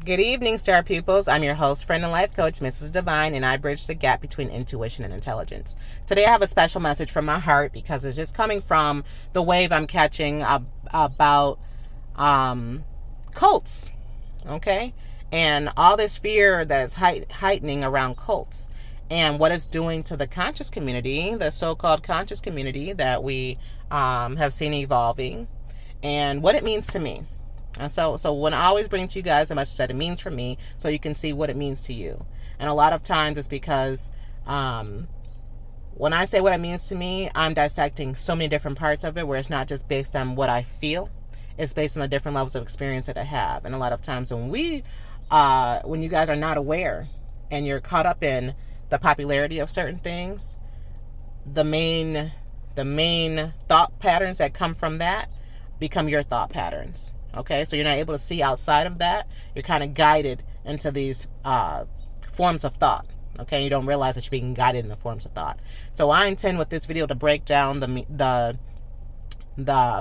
Good evening, star pupils. I'm your host, friend, and life coach, Mrs. Divine, and I bridge the gap between intuition and intelligence. Today, I have a special message from my heart because it's just coming from the wave I'm catching about cults, okay? And all this fear that's heightening around cults and what it's doing to the conscious community, the so-called conscious community that we have seen evolving, and what it means to me. And so when I always bring to you guys a message that it means for me, so you can see what it means to you. And a lot of times it's because when I say what it means to me, I'm dissecting so many different parts of it, where it's not just based on what I feel. It's based on the different levels of experience that I have. And a lot of times when you guys are not aware and you're caught up in the popularity of certain things, the main thought patterns that come from that become your thought patterns. Okay, so you're not able to see outside of that. You're kind of guided into these forms of thought. Okay, you don't realize that you're being guided in the forms of thought. So I intend with this video to break down the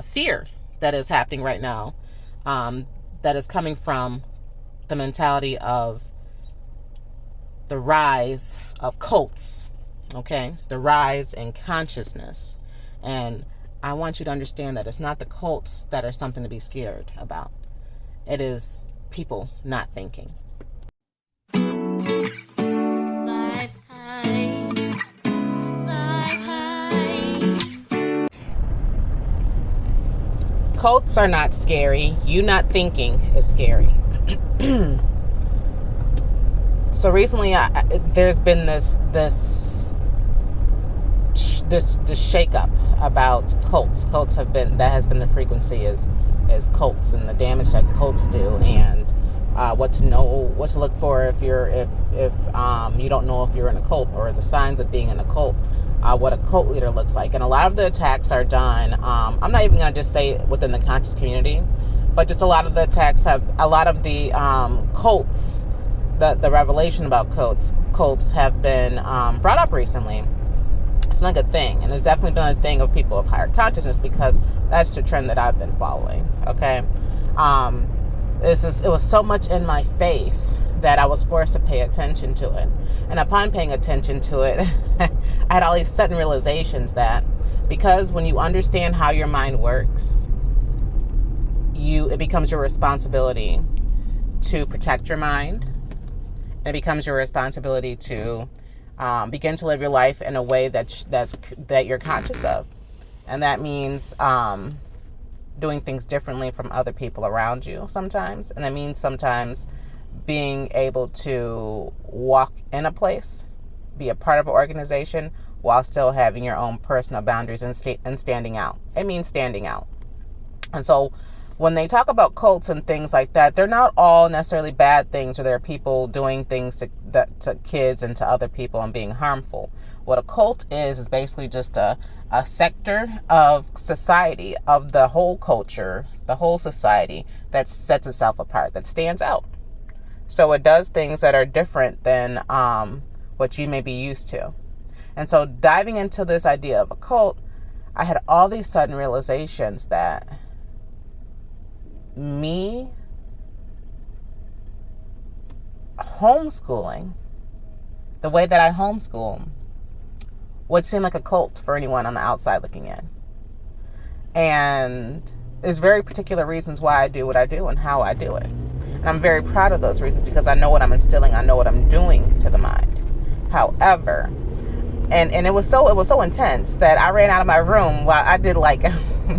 fear that is happening right now, that is coming from the mentality of the rise of cults. Okay, the rise in consciousness. And I want you to understand that it's not the cults that are something to be scared about. It is people not thinking. Fly high, fly high. Cults are not scary. You not thinking is scary. So recently, there's been this shakeup about cults. Cults that has been the frequency is cults, and the damage that cults do, and what to look for if you don't know if you're in a cult, or the signs of being in a cult, what a cult leader looks like. And a lot of the attacks are done, I'm not even going to just say within the conscious community, but just a lot of the attacks cults, the revelation about cults have been brought up recently. It's not a good thing, and it's definitely been a thing of people of higher consciousness, because that's the trend that I've been following. Okay, it was so much in my face that I was forced to pay attention to it, and upon paying attention to it, I had all these sudden realizations that because when you understand how your mind works, it becomes your responsibility to protect your mind. It becomes your responsibility to begin to live your life in a way that you're conscious of. And that means doing things differently from other people around you sometimes. And that means sometimes being able to walk in a place, be a part of an organization, while still having your own personal boundaries and standing out. It means standing out. And so when they talk about cults and things like that, they're not all necessarily bad things, or they're people doing things to kids and to other people and being harmful. What a cult is basically just a sector of society, of the whole culture, the whole society, that sets itself apart, that stands out. So it does things that are different than what you may be used to. And so diving into this idea of a cult, I had all these sudden realizations that me homeschooling, the way that I homeschool, would seem like a cult for anyone on the outside looking in. And there's very particular reasons why I do what I do and how I do it. And I'm very proud of those reasons, because I know what I'm instilling, I know what I'm doing to the mind. However, and it was so intense that I ran out of my room while I did like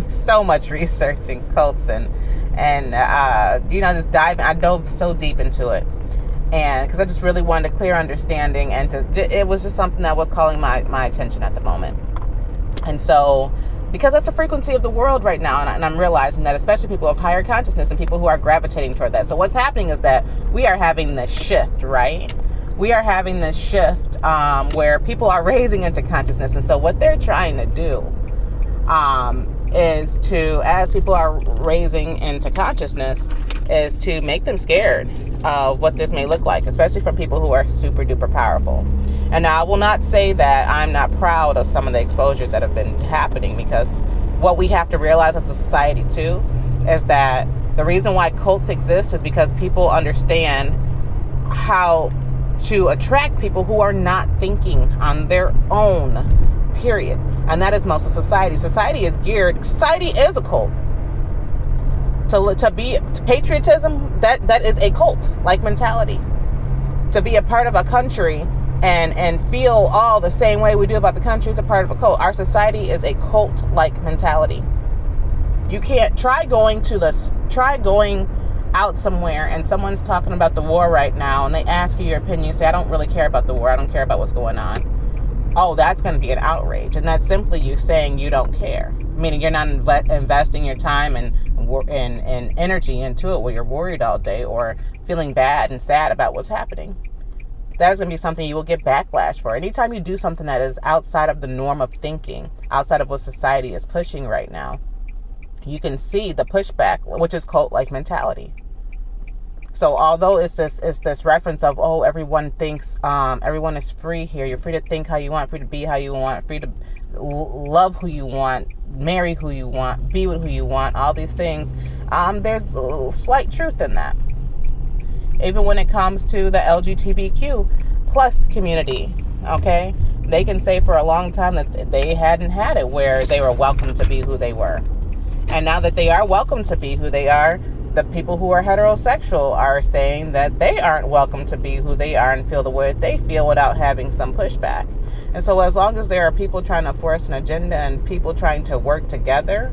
so much research in cults and just diving. I dove so deep into it, and because I just really wanted a clear understanding, and it was just something that was calling my attention at the moment. And so, because that's the frequency of the world right now, and I'm realizing that, especially people of higher consciousness and people who are gravitating toward that. So what's happening is that we are having this shift, right? We are having this shift where people are raising into consciousness, and so what they're trying to do is to, as people are raising into consciousness, is to make them scared of what this may look like, especially from people who are super duper powerful. And now I will not say that I'm not proud of some of the exposures that have been happening, because what we have to realize as a society too is that The reason why cults exist is because people understand how to attract people who are not thinking on their own, period. And that is most of society. Society is a cult. To be patriotism, that is a cult like mentality. To be a part of a country and feel all the same way we do about the country is a part of a cult. Our society is a cult like mentality. You can't try going out somewhere and someone's talking about the war right now and they ask you your opinion. You say, I don't really care about the war. I don't care about what's going on. Oh, that's going to be an outrage. And that's simply you saying you don't care. Meaning you're not investing your time and energy into it where you're worried all day or feeling bad and sad about what's happening. That's going to be something you will get backlash for. Anytime you do something that is outside of the norm of thinking, outside of what society is pushing right now, you can see the pushback, which is cult-like mentality. So although it's this reference of, oh, everyone thinks, everyone is free here. You're free to think how you want, free to be how you want, free to love who you want, marry who you want, be with who you want, all these things. There's a slight truth in that. Even when it comes to the LGBTQ plus community, okay? They can say for a long time that they hadn't had it where they were welcome to be who they were. And now that they are welcome to be who they are, the people who are heterosexual are saying that they aren't welcome to be who they are and feel the way they feel without having some pushback. And so as long as there are people trying to force an agenda and people trying to work together,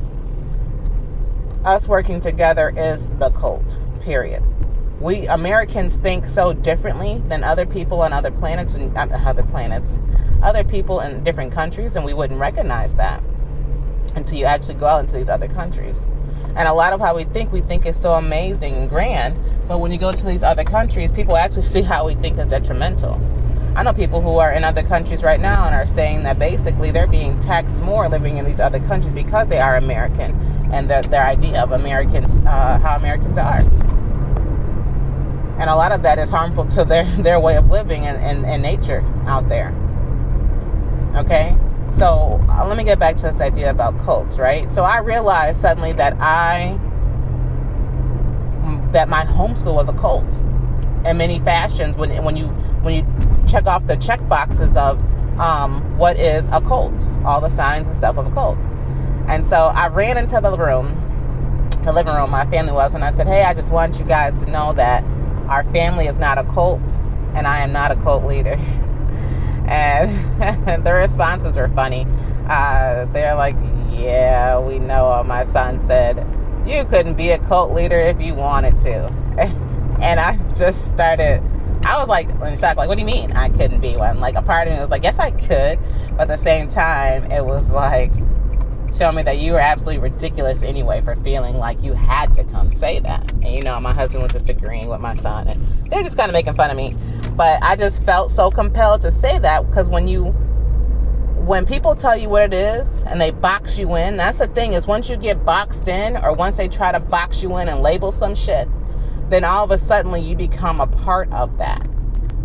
us working together is the cult, period. We Americans think so differently than other people on other planets and other people in different countries, and we wouldn't recognize that until you actually go out into these other countries. And a lot of how we think is so amazing and grand, but when you go to these other countries, people actually see how we think is detrimental. I know people who are in other countries right now and are saying that basically they're being taxed more living in these other countries because they are American and that their idea of Americans, how Americans are. And a lot of that is harmful to their way of living and nature out there. Okay? So let me get back to this idea about cults, right? So I realized suddenly that my homeschool was a cult in many fashions when you check off the check boxes of what is a cult, all the signs and stuff of a cult. And so I ran into the living room my family was, and I said, hey, I just want you guys to know that our family is not a cult, and I am not a cult leader. And the responses were funny. They're like, yeah, we know. My son said, you couldn't be a cult leader if you wanted to. And I just started, I was like in shock, like, what do you mean I couldn't be one? Like, a part of me was like, yes, I could. But at the same time, it was like, show me that you were absolutely ridiculous anyway for feeling like you had to come say that. And my husband was just agreeing with my son, and they're just kind of making fun of me. But I just felt so compelled to say that, because when people tell you what it is and they box you in, that's the thing, is once you get boxed in, or once they try to box you in and label some shit, then all of a sudden you become a part of that,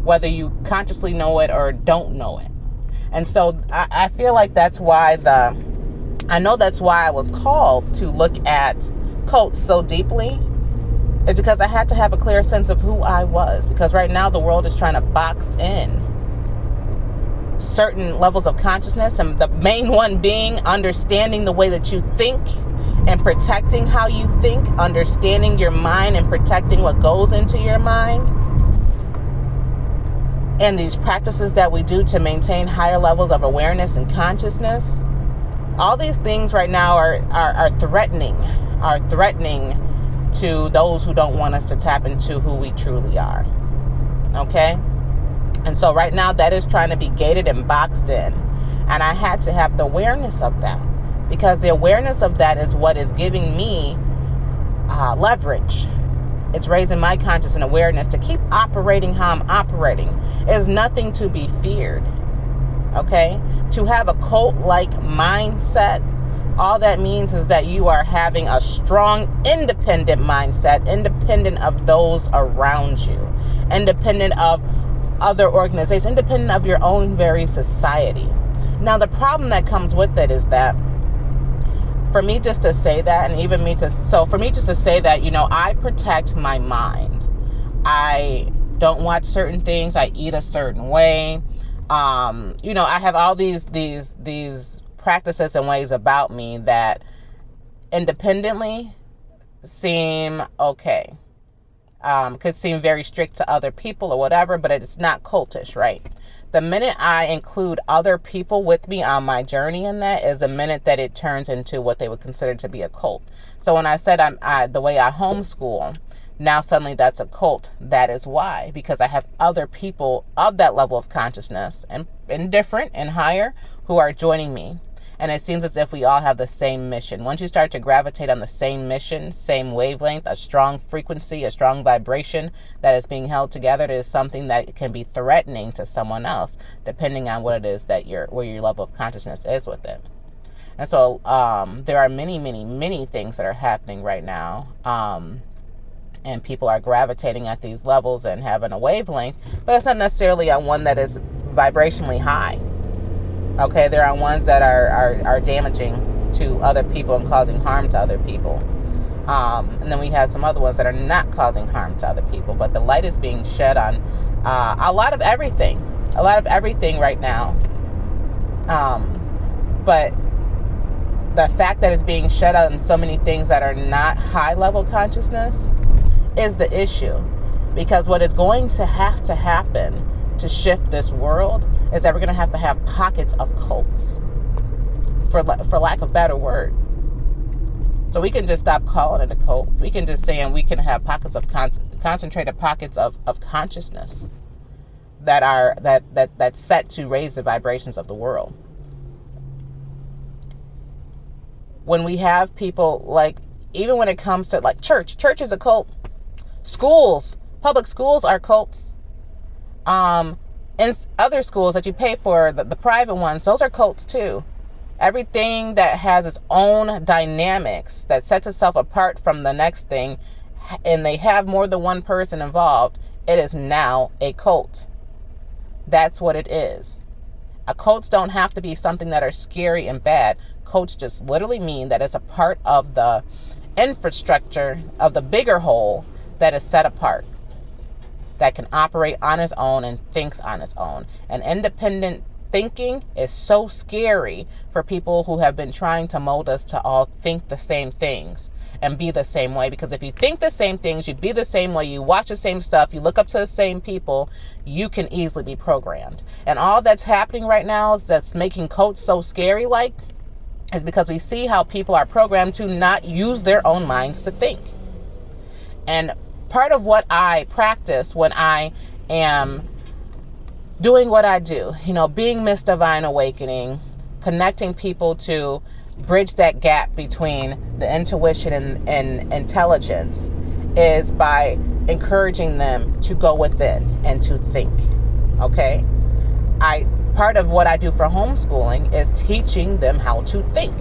whether you consciously know it or don't know it. And so I feel like that's why I was called to look at cults so deeply, is because I had to have a clear sense of who I was. Because right now the world is trying to box in certain levels of consciousness, and the main one being understanding the way that you think and protecting how you think, understanding your mind and protecting what goes into your mind. And these practices that we do to maintain higher levels of awareness and consciousness. All these things right now are threatening to those who don't want us to tap into who we truly are. Okay? And so right now that is trying to be gated and boxed in. And I had to have the awareness of that, because the awareness of that is what is giving me leverage. It's raising my conscious and awareness to keep operating how I'm operating. It is nothing to be feared. Okay? To have a cult-like mindset, all that means is that you are having a strong, independent mindset, independent of those around you, independent of other organizations, independent of your own very society. Now, the problem that comes with it is that for me just to say that, and even me to, so for me just to say that, I protect my mind. I don't watch certain things. I eat a certain way. I have all these practices and ways about me that independently seem okay. Could seem very strict to other people or whatever, but it's not cultish, right? The minute I include other people with me on my journey in that is the minute that it turns into what they would consider to be a cult. So when I said the way I homeschool, now suddenly that's a cult. That is why, because I have other people of that level of consciousness and different and higher who are joining me. And it seems as if we all have the same mission. Once you start to gravitate on the same mission, same wavelength, a strong frequency, a strong vibration that is being held together, it is something that can be threatening to someone else, depending on what it is that where your level of consciousness is with it. And so there are many, many, many things that are happening right now. And people are gravitating at these levels and having a wavelength, but it's not necessarily on one that is vibrationally high. Okay, there are ones that are damaging to other people and causing harm to other people. And then we have some other ones that are not causing harm to other people, but the light is being shed on a lot of everything right now. But the fact that it's being shed on so many things that are not high level consciousness is the issue. Because what is going to have to happen to shift this world is that we're going to have pockets of cults, for lack of a better word. So we can just stop calling it a cult. We can just say, and we can have pockets of concentrated pockets of consciousness that are that's set to raise the vibrations of the world. When we have people like, even when it comes to like church is a cult. Schools, public schools are cults. And other schools that you pay for, the private ones, those are cults too. Everything that has its own dynamics that sets itself apart from the next thing, and they have more than one person involved, it is now a cult. That's what it is. Cults don't have to be something that are scary and bad. Cults just literally mean that it's a part of the infrastructure of the bigger whole that is set apart, that can operate on its own and thinks on its own. And independent thinking is so scary for people who have been trying to mold us to all think the same things and be the same way. Because if you think the same things, you be the same way, you watch the same stuff, you look up to the same people, you can easily be programmed. And all that's happening right now is that's making cults so scary is because we see how people are programmed to not use their own minds to think. And part of what I practice when I am doing what I do, being Mrs.Divine Awakening, connecting people to bridge that gap between the intuition and intelligence, is by encouraging them to go within and to think. Okay? Part of what I do for homeschooling is teaching them how to think.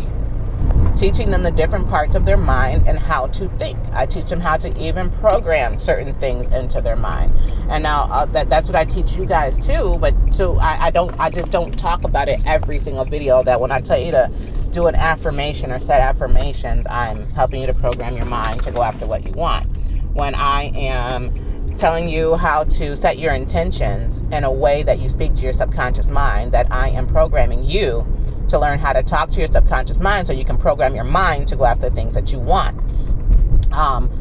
Teaching them the different parts of their mind and how to think. I teach them how to even program certain things into their mind. And now that's what I teach you guys too. But so I just don't talk about it every single video. That when I tell you to do an affirmation or set affirmations, I'm helping you to program your mind to go after what you want. When I am telling you how to set your intentions in a way that you speak to your subconscious mind, that I am programming you to learn how to talk to your subconscious mind so you can program your mind to go after the things that you want.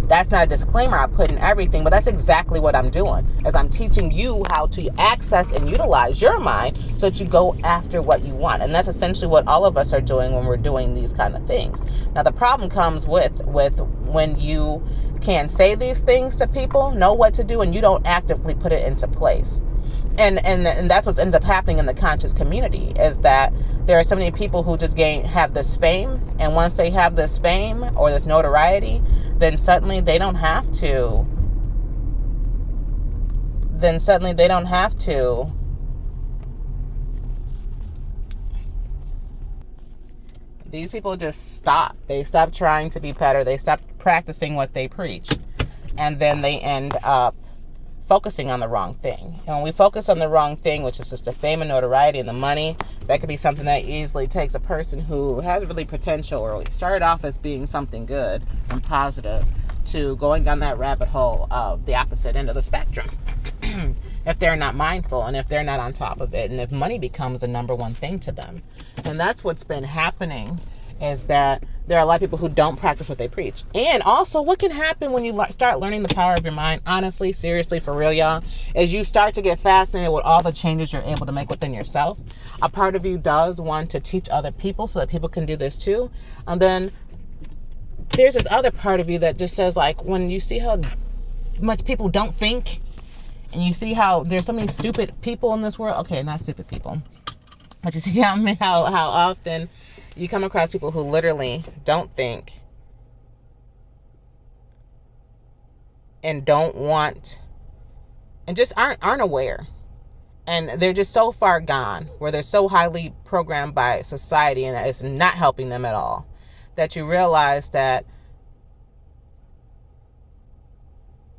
That's not a disclaimer I put in everything, but that's exactly what I'm doing, is I'm teaching you how to access and utilize your mind so that you go after what you want. And that's essentially what all of us are doing when we're doing these kind of things. Now, the problem comes with when you can say these things to people, know what to do, and you don't actively put it into place. And that's what's ends up happening in the conscious community, is that there are so many people who just have this fame, and once they have this fame or this notoriety, then suddenly they don't have to. These people just stop. They stop trying to be better. They stop practicing what they preach. And then they end up focusing on the wrong thing. And when we focus on the wrong thing, which is just the fame and notoriety and the money, that could be something that easily takes a person who has really potential or started off as being something good and positive to going down that rabbit hole of the opposite end of the spectrum. If they're not mindful and if they're not on top of it, and if money becomes the number one thing to them. And that's what's been happening, is that there are a lot of people who don't practice what they preach. And also, what can happen when you start learning the power of your mind, honestly, seriously, for real, y'all, is you start to get fascinated with all the changes you're able to make within yourself. A part of you does want to teach other people so that people can do this too. And then there's this other part of you that just says, like, when you see how much people don't think, and you see how there's so many stupid people in this world. Okay, not stupid people, but you see how often you come across people who literally don't think and don't want and just aren't aware. And they're just so far gone, where they're so highly programmed by society and that it's not helping them at all, that you realize that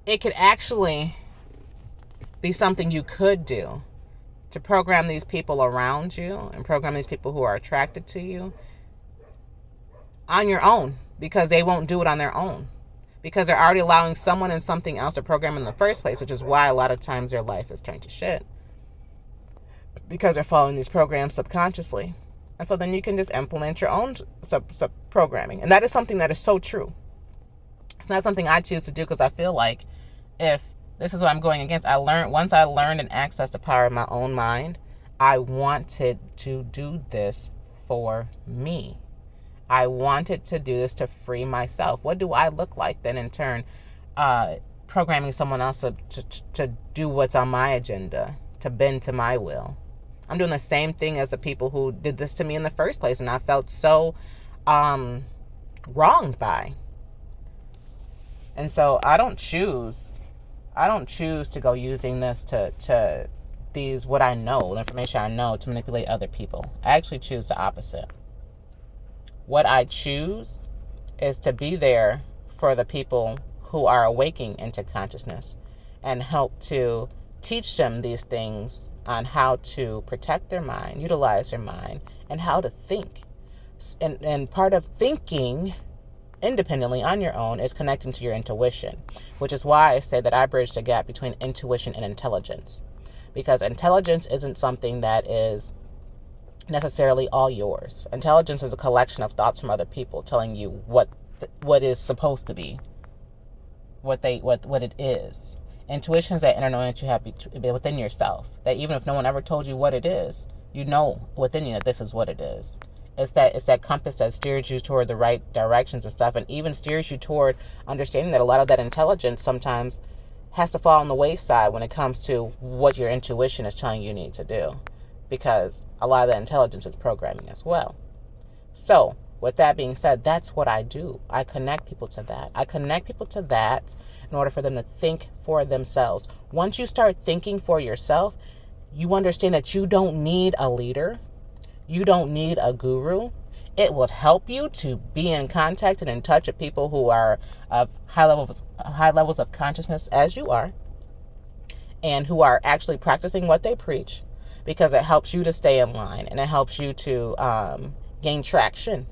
it could actually be something you could do to program these people around you and program these people who are attracted to you on your own, because they won't do it on their own, because they're already allowing someone and something else to program in the first place, which is why a lot of times their life is turned to shit, because they're following these programs subconsciously. And so then you can just implement your own sub programming. And that is something that is so true. It's not something I choose to do, because I feel like if this is what I'm going against, once I learned and accessed the power of my own mind, I wanted to do this for me. I wanted to do this to free myself. What do I look like then, in turn, programming someone else to do what's on my agenda, to bend to my will? I'm doing the same thing as the people who did this to me in the first place, and I felt so wronged by. And so I don't choose to go using this to these, what I know, the information I know, to manipulate other people. I actually choose the opposite. What I choose is to be there for the people who are awakening into consciousness and help to teach them these things on how to protect their mind, utilize their mind, and how to think. And part of thinking independently on your own is connecting to your intuition, which is why I say that I bridge the gap between intuition and intelligence, because intelligence isn't something that is necessarily all yours. Intelligence is a collection of thoughts from other people telling you what is supposed to be, what it is. Intuition is that inner knowing that you have within yourself, that even if no one ever told you what it is, you know within you that this is what it is. It's that compass that steers you toward the right directions and stuff, and even steers you toward understanding that a lot of that intelligence sometimes has to fall on the wayside when it comes to what your intuition is telling you need to do, because a lot of that intelligence is programming as well. So, with that being said, that's what I do. I connect people to that. I connect people to that in order for them to think for themselves. Once you start thinking for yourself, you understand that you don't need a leader. You don't need a guru. It will help you to be in contact and in touch with people who are of high levels of consciousness as you are, and who are actually practicing what they preach, because it helps you to stay in line and it helps you to gain traction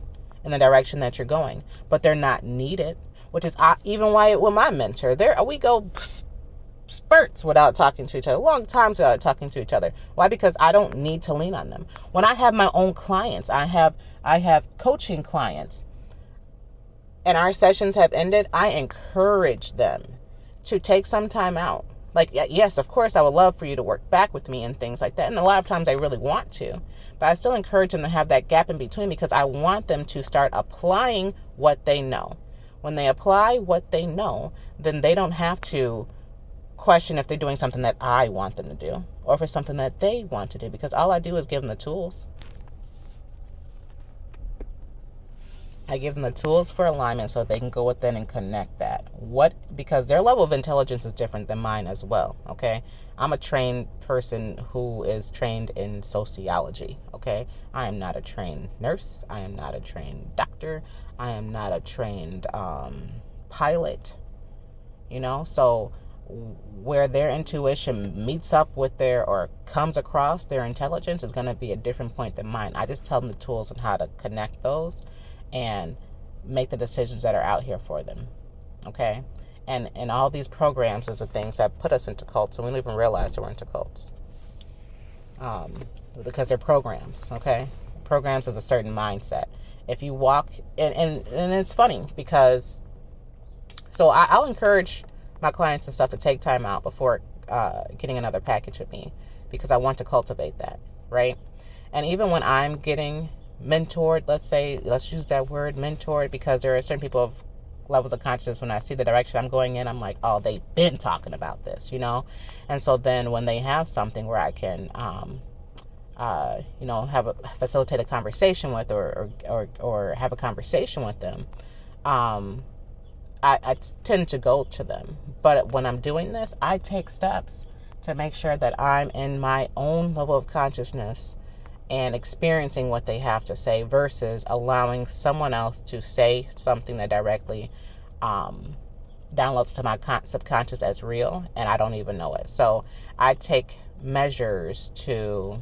in the direction that you're going. But they're not needed, which is even why with my mentor, we go spurts without talking to each other, long times without talking to each other. Why? Because I don't need to lean on them. When I have my own clients, I have coaching clients, and our sessions have ended, I encourage them to take some time out. Like, yes, of course, I would love for you to work back with me and things like that. And a lot of times I really want to, but I still encourage them to have that gap in between, because I want them to start applying what they know. When they apply what they know, then they don't have to question if they're doing something that I want them to do, or if it's something that they want to do, because all I do is give them the tools. I give them the tools for alignment so that they can go within and connect that. Because their level of intelligence is different than mine as well, okay? I'm a trained person who is trained in sociology, okay? I am not a trained nurse. I am not a trained doctor. I am not a trained pilot, So where their intuition meets up with or comes across their intelligence is going to be a different point than mine. I just tell them the tools and how to connect those and make the decisions that are out here for them. Okay? And all these programs is the things that put us into cults, and we don't even realize that we're into cults. Because they're programs, okay? Programs is a certain mindset. If you walk, and it's funny because, so I'll encourage my clients and stuff to take time out before getting another package with me, because I want to cultivate that, right? And even when I'm getting mentored, let's use that word, mentored, because there are certain people of levels of consciousness, when I see the direction I'm going in, I'm like, oh, they've been talking about this, And so then when they have something where I can, facilitate a conversation with or have a conversation with them, I tend to go to them. But when I'm doing this, I take steps to make sure that I'm in my own level of consciousness and experiencing what they have to say versus allowing someone else to say something that directly downloads to my subconscious as real, and I don't even know it. So I take measures to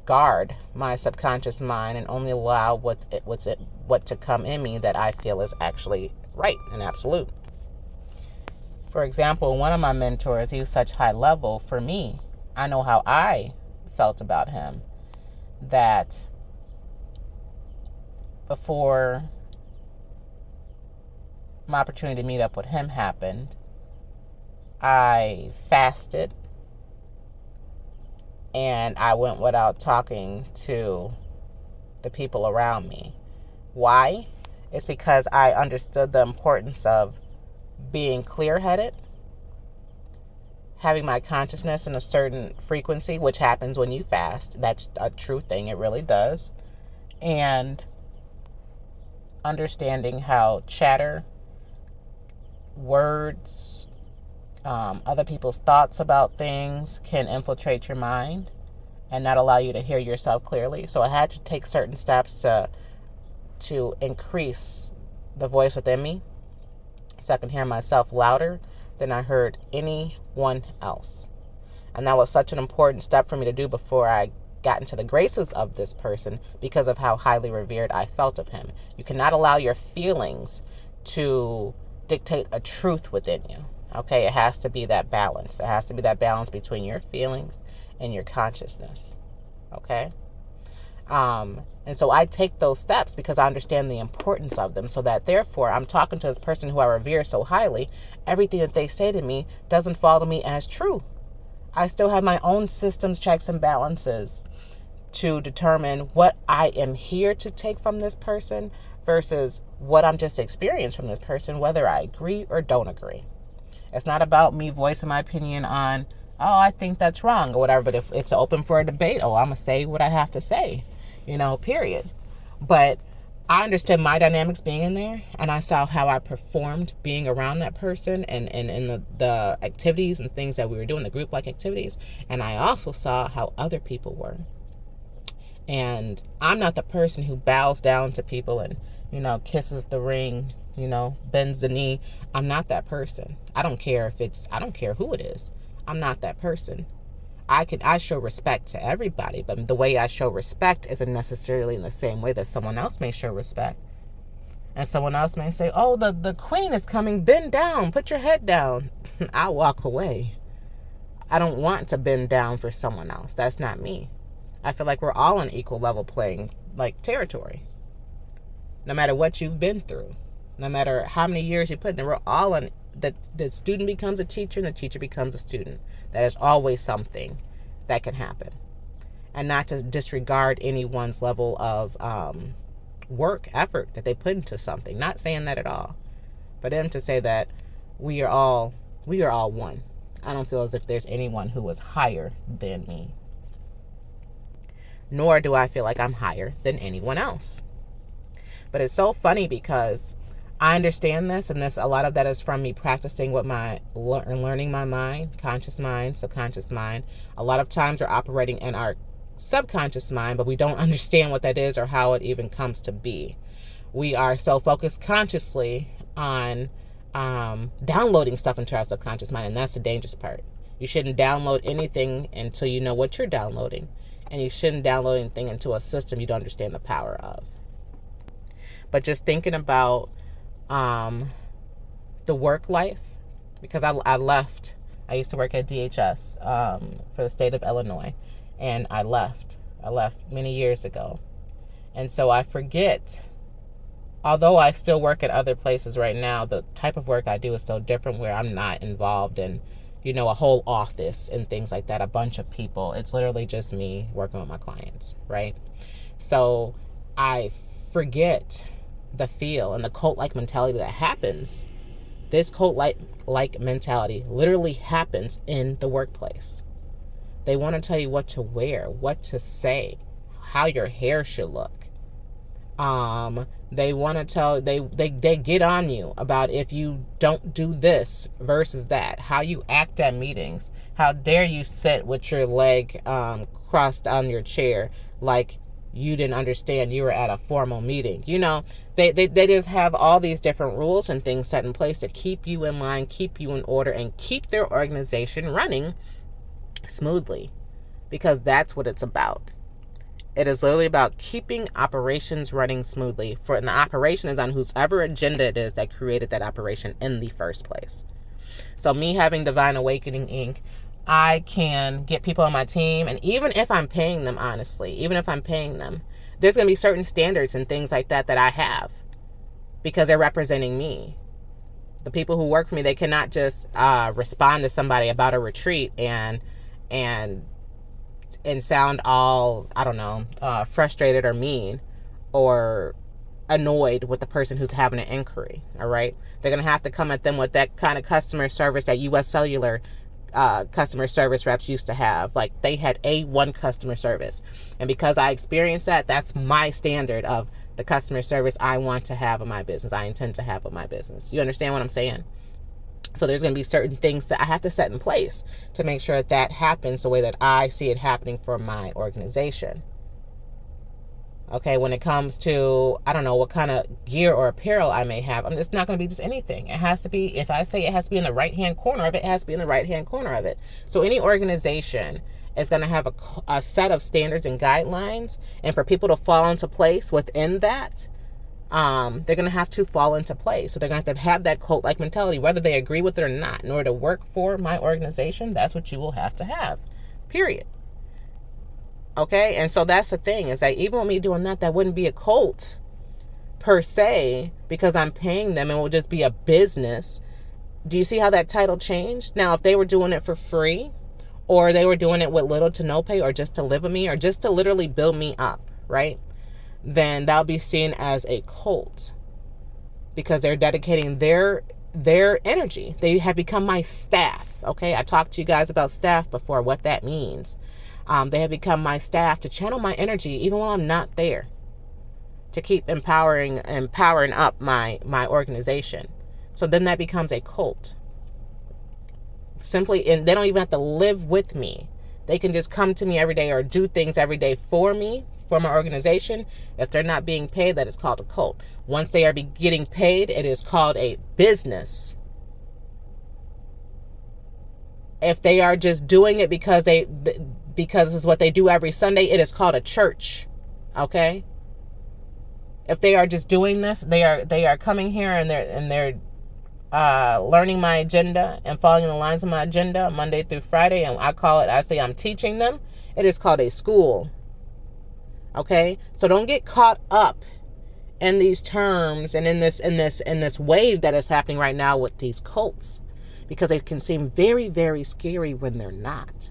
guard my subconscious mind and only allow what to come in me that I feel is actually right and absolute. For example, one of my mentors, he was such high level for me. I know how I felt about him, that before my opportunity to meet up with him happened, I fasted and I went without talking to the people around me. Why? It's because I understood the importance of being clear-headed, having my consciousness in a certain frequency, which happens when you fast. That's a true thing. It really does. And understanding how chatter, words, other people's thoughts about things can infiltrate your mind and not allow you to hear yourself clearly. So I had to take certain steps to increase the voice within me so I can hear myself louder than I heard anyone else. And that was such an important step for me to do before I got into the graces of this person, because of how highly revered I felt of him. You cannot allow your feelings to dictate a truth within you. Okay, it has to be that balance. It has to be that balance between your feelings and your consciousness. Okay? And so I take those steps because I understand the importance of them, so that therefore I'm talking to this person who I revere so highly. Everything that they say to me doesn't fall to me as true. I still have my own systems, checks, and balances to determine what I am here to take from this person versus what I'm just experiencing from this person, whether I agree or don't agree. It's not about me voicing my opinion on, oh, I think that's wrong or whatever, but if it's open for a debate, I'm going to say what I have to say, period. But I understood my dynamics being in there, and I saw how I performed being around that person and the activities and things that we were doing, the group-like activities, and I also saw how other people were. And I'm not the person who bows down to people and, kisses the ring, bends the knee. I'm not that person. I don't care who it is. I'm not that person. I show respect to everybody, but the way I show respect isn't necessarily in the same way that someone else may show respect. And someone else may say, oh, the queen is coming, bend down, put your head down. I walk away. I don't want to bend down for someone else. That's not me. I feel like we're all on equal level playing territory. No matter what you've been through, no matter how many years you put in there, we're all on. The student becomes a teacher and the teacher becomes a student. That is always something that can happen. And not to disregard anyone's level of work, effort that they put into something. Not saying that at all. But then to say that we are all one. I don't feel as if there's anyone who is higher than me. Nor do I feel like I'm higher than anyone else. But it's so funny because I understand this, and a lot of that is from me practicing with learning my mind, conscious mind, subconscious mind. A lot of times we're operating in our subconscious mind, but we don't understand what that is or how it even comes to be. We are so focused consciously on downloading stuff into our subconscious mind, and that's the dangerous part. You shouldn't download anything until you know what you're downloading, and you shouldn't download anything into a system you don't understand the power of. But just thinking about the work life, because I left. I used to work at DHS for the state of Illinois, and I left many years ago. And so I forget, although I still work at other places right now, the type of work I do is so different, where I'm not involved in, a whole office and things like that, a bunch of people. It's literally just me working with my clients, right? So I forget the feel and the cult-like mentality that happens. This cult-like mentality literally happens in the workplace. They want to tell you what to wear, what to say, how your hair should look. They want to tell, they get on you about if you don't do this versus that, how you act at meetings. How dare you sit with your leg crossed on your chair like you didn't understand you were at a formal meeting. They just have all these different rules and things set in place to keep you in line, keep you in order, and keep their organization running smoothly, because that's what it's about. It is literally about keeping operations running smoothly, and the operation is on whoever agenda it is that created that operation in the first place. So me having Divine Awakening Inc., I can get people on my team, and even if I'm paying them, honestly, there's going to be certain standards and things like that I have, because they're representing me. The people who work for me, they cannot just respond to somebody about a retreat and sound all, frustrated or mean or annoyed with the person who's having an inquiry. All right. They're going to have to come at them with that kind of customer service that U.S. Cellular customer service reps used to have. Like, they had A1 customer service. And because I experienced that, that's my standard of the customer service I want to have in my business. I intend to have in my business. You understand what I'm saying? So there's going to be certain things that I have to set in place to make sure that happens the way that I see it happening for my organization. Okay, when it comes to, I don't know what kind of gear or apparel I may have, it's not going to be just anything. It has to be, if I say it has to be in the right-hand corner of it, it has to be in the right-hand corner of it. So any organization is going to have a set of standards and guidelines, and for people to fall into place within that, they're going to have to fall into place. So they're going to have that cult-like mentality, whether they agree with it or not. In order to work for my organization, that's what you will have to have, period. Okay, and so that's the thing, is that even with me doing that, that wouldn't be a cult per se, because I'm paying them and it will just be a business. Do you see how that title changed? Now, if they were doing it for free, or they were doing it with little to no pay, or just to live with me, or just to literally build me up, right? Then that'll be seen as a cult, because they're dedicating their energy. They have become my staff. Okay, I talked to you guys about staff before, what that means. They have become my staff to channel my energy even while I'm not there, to keep empowering up my organization. So then that becomes a cult. Simply, and they don't even have to live with me. They can just come to me every day or do things every day for me, for my organization. If they're not being paid, that is called a cult. Once they are getting paid, it is called a business. If they are just doing it because this is what they do every Sunday, it is called a church. Okay? If they are just doing this, they are coming here and they're learning my agenda and following the lines of my agenda Monday through Friday, and I say I'm teaching them, it is called a school. Okay? So don't get caught up in these terms and in this wave that is happening right now with these cults, because they can seem very, very scary when they're not.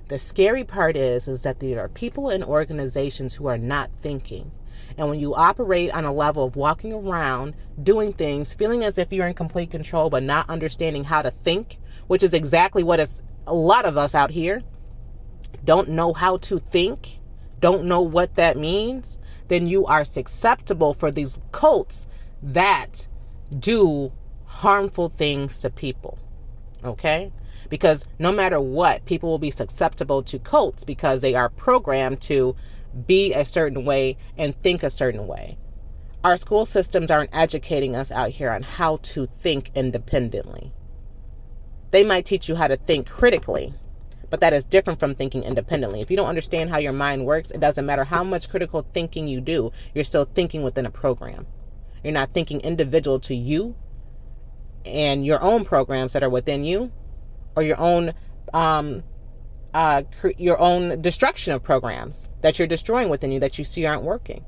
The scary part is that there are people in organizations who are not thinking. And when you operate on a level of walking around, doing things, feeling as if you're in complete control, but not understanding how to think, which is exactly what is a lot of us out here, don't know how to think, don't know what that means, then you are susceptible for these cults that do harmful things to people. Okay? Because no matter what, people will be susceptible to cults because they are programmed to be a certain way and think a certain way. Our school systems aren't educating us out here on how to think independently. They might teach you how to think critically, but that is different from thinking independently. If you don't understand how your mind works, it doesn't matter how much critical thinking you do, you're still thinking within a program. You're not thinking individual to you and your own programs that are within you, or your own destruction of programs that you're destroying within you that you see aren't working.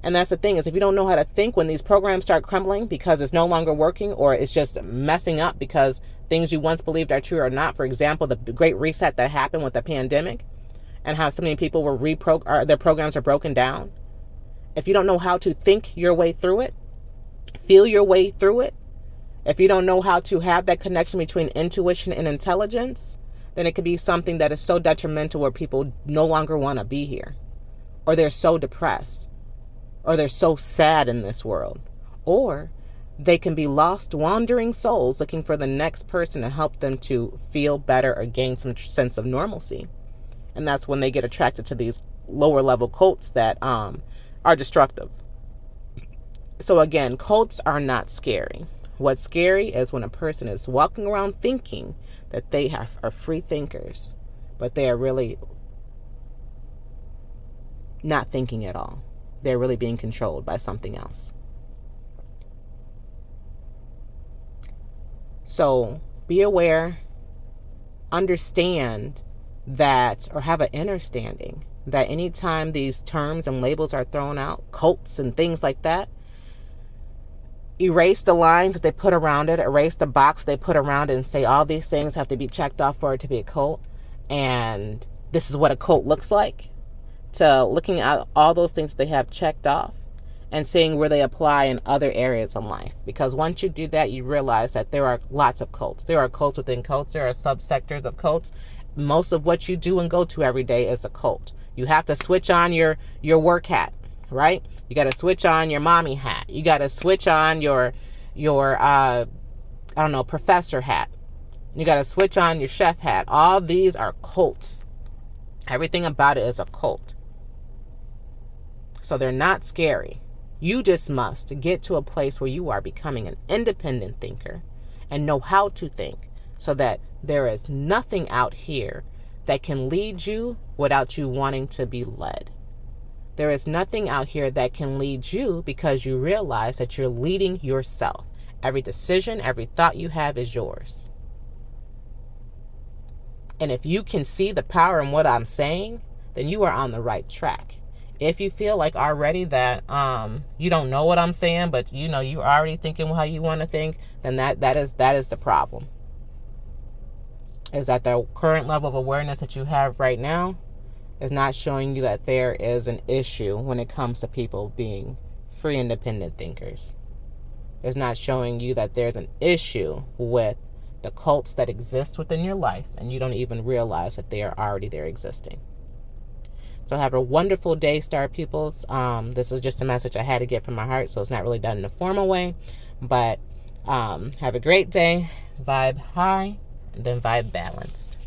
And that's the thing, is if you don't know how to think when these programs start crumbling because it's no longer working, or it's just messing up because things you once believed are true are not. For example, the great reset that happened with the pandemic and how so many people were their programs are broken down. If you don't know how to think your way through it, feel your way through it, if you don't know how to have that connection between intuition and intelligence, then it could be something that is so detrimental where people no longer want to be here, or they're so depressed, or they're so sad in this world, or they can be lost, wandering souls looking for the next person to help them to feel better or gain some sense of normalcy. And that's when they get attracted to these lower level cults that are destructive. So again, cults are not scary. What's scary is when a person is walking around thinking that they are free thinkers, but they are really not thinking at all. They're really being controlled by something else. So be aware, understand that, or have an understanding that anytime these terms and labels are thrown out, cults and things like that, erase the lines that they put around it, erase the box they put around it, and say all these things have to be checked off for it to be a cult. And this is what a cult looks like. To looking at all those things they have checked off and seeing where they apply in other areas in life. Because once you do that, you realize that there are lots of cults. There are cults within cults. There are subsectors of cults. Most of what you do and go to every day is a cult. You have to switch on your work hat, right? You got to switch on your mommy hat. You got to switch on your professor hat. You got to switch on your chef hat. All these are cults. Everything about it is a cult. So they're not scary. You just must get to a place where you are becoming an independent thinker and know how to think, so that there is nothing out here that can lead you without you wanting to be led. There is nothing out here that can lead you because you realize that you're leading yourself. Every decision, every thought you have is yours. And if you can see the power in what I'm saying, then you are on the right track. If you feel like already that you don't know what I'm saying, but you know you're already thinking how you want to think, then that is the problem. Is that the current level of awareness that you have right now is not showing you that there is an issue when it comes to people being free, independent thinkers. It's not showing you that there's an issue with the cults that exist within your life, and you don't even realize that they are already there existing. So have a wonderful day, star pupils. This is just a message I had to get from my heart, so it's not really done in a formal way. But have a great day. Vibe high, and then vibe balanced.